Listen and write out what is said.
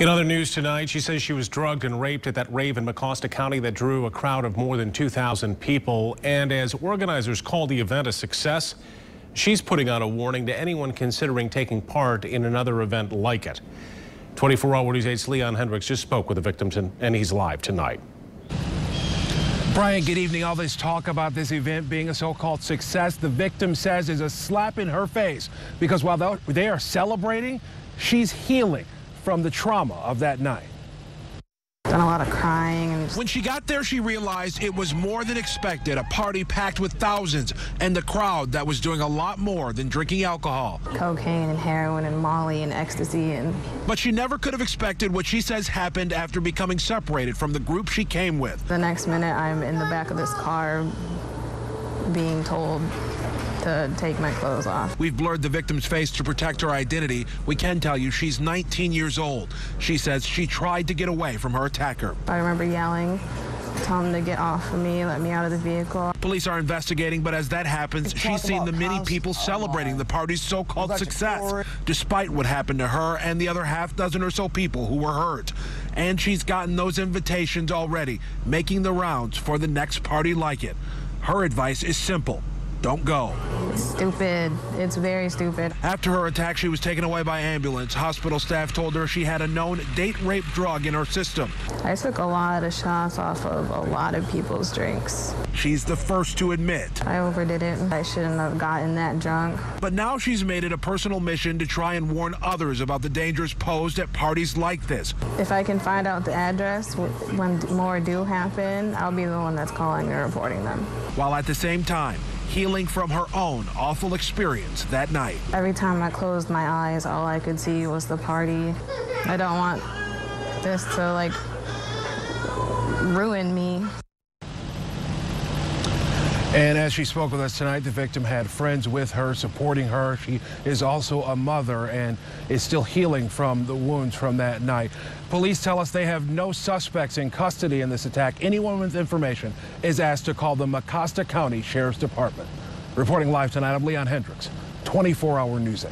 In other news tonight, she says she was drugged and raped at that rave in Mecosta County that drew a crowd of more than 2,000 people. And as organizers call the event a success, she's putting out a warning to anyone considering taking part in another event like it. 24-hour News 8's Leon Hendricks just spoke with the victim, and he's live tonight. Brian, good evening. All this talk about this event being a so-called success, the victim says is a slap in her face because while they are celebrating, she's healing from the trauma of that night. Done a lot of crying. When she got there, she realized it was more than expected, a party packed with thousands and the crowd that was doing a lot more than drinking alcohol. Cocaine and heroin and Molly and ecstasy. But she never could have expected what she says happened after becoming separated from the group she came with. The next minute, I'm in the back of this car being told to take my clothes off. We've blurred the victim's face to protect her identity. We can tell you she's 19 years old. She says she tried to get away from her attacker. I remember yelling, tell him to get off of me, let me out of the vehicle. Police are investigating, but as that happens, she's seen the many people celebrating the party's so-called success, despite what happened to her and the other half dozen or so people who were hurt. And she's gotten those invitations already, making the rounds for the next party like it. Her advice is simple. Don't go. It's stupid. It's very stupid. After her attack, she was taken away by ambulance. Hospital staff told her she had a known date rape drug in her system. I took a lot of shots off of a lot of people's drinks. She's the first to admit. I overdid it. I shouldn't have gotten that drunk. But now she's made it a personal mission to try and warn others about the dangers posed at parties like this. If I can find out the address when more do happen, I'll be the one that's calling and reporting them. While at the same time, healing from her own awful experience that night. Every time I closed my eyes, all I could see was the party. I don't want this to, like, ruin me. And as she spoke with us tonight, the victim had friends with her, supporting her. She is also a mother and is still healing from the wounds from that night. Police tell us they have no suspects in custody in this attack. Anyone with information is asked to call the Mecosta County Sheriff's Department. Reporting live tonight, I'm Leon Hendricks, 24-hour News 8.